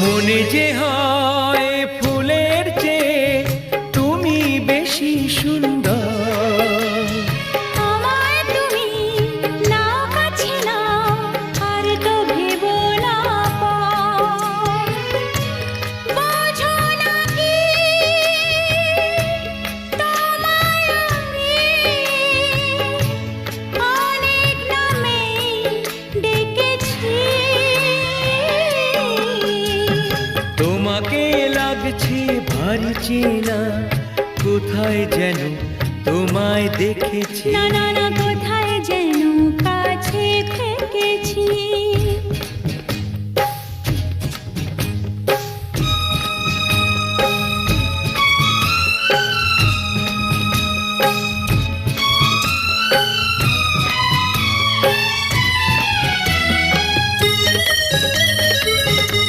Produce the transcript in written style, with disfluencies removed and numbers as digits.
মনে যে হয় ফুলের চেয়ে তুমি বেশি সুন্দর। আমায় তুমি না কাছে নাও, আর তো ভেবো না পর। বোঝো না কি তোমায় আমি অনেক নামে ডেকেছি। তোমাকে লাগছে ভারী চেনা, কোথায় যেন তোমায় দেখেছি। না না না, কোথায় যেন কাছে থেকেছি।